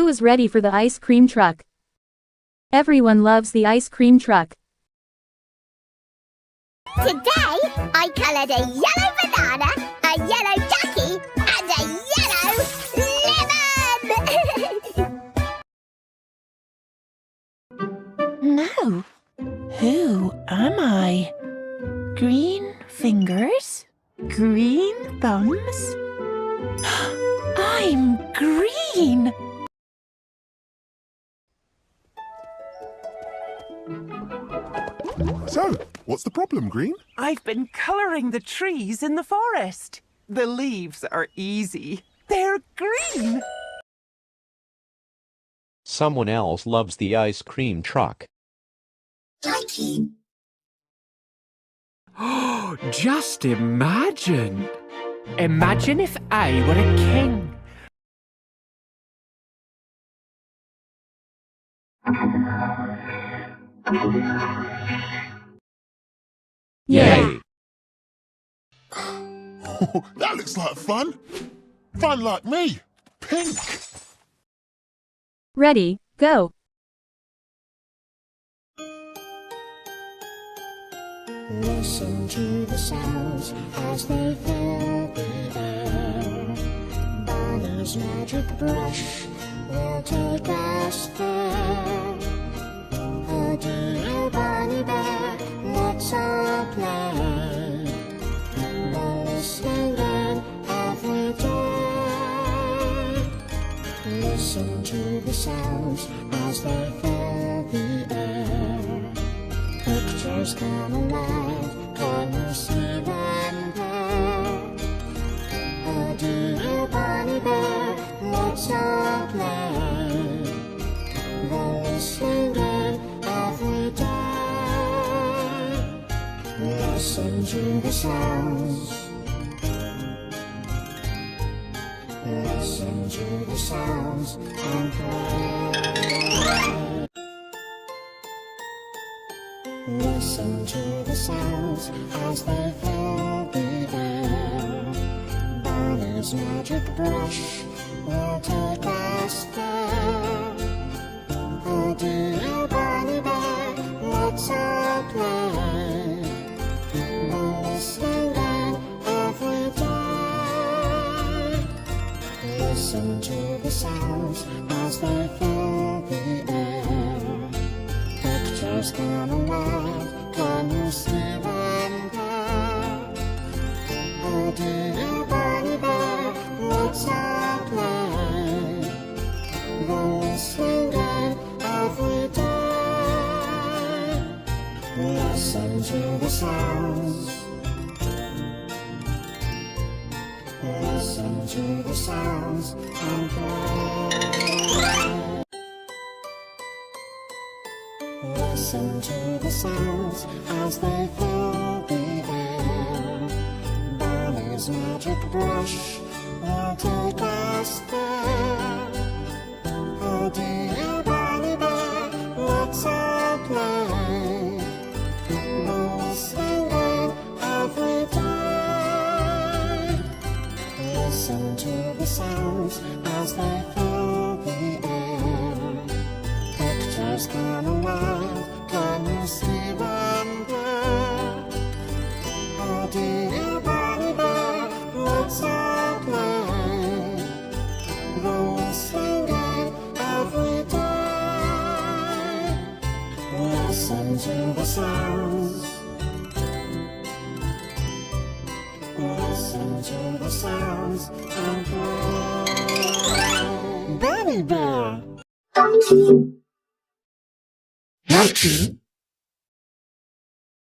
is ready for the ice cream truck. Everyone loves the ice cream truck. Today, I coloured a yellow banana, a yellow ducky, and a yellow lemon! Now, who am I? Green fingers? Green thumbs? I'm green! So, what's the problem, Green? I've been colouring the trees in the forest. The leaves are easy. They're green. Someone else loves the ice cream truck. Just imagine! Imagine if I were a king. Yay! Oh, that looks like fun. Fun like me. Pink. Ready, go. Listen to the sounds as they fill the air. Bonnie's magic brush will take us there. Oh dear Bonnie Bear, let's all play. The listening game every day. Listen to the sounds as they fill the air. Pictures come alive, can you see them there? Oh dear Bonnie Bear, let's all play. The listening game every day. Listen to the sounds. Listen to the sounds and play. Listen to the sounds as they fill the air. Bonnie's magic brush will take us there. Oh dear Bonnie Bear, let's all play. The listening game every day. Listen to the sounds as they fill the air. Pictures come alive, can you see them there? Oh dear Bonnie Bear, let's all play. The listening game every day. Listen to the sounds. Listen to the sounds and play. Listen to the sounds as they fill the air. Bonnie's magic brush will take us there. Oh dear Bonnie Bear, let's all play. The listening game every day. Listen to the sounds as they fill the air. Pictures come alive, can you see them there? Oh dear Bonnie Bear, let's all play. The listening game every day. Listen to the sounds. Listen to the sounds and play. Bonnie Bear. Lucky.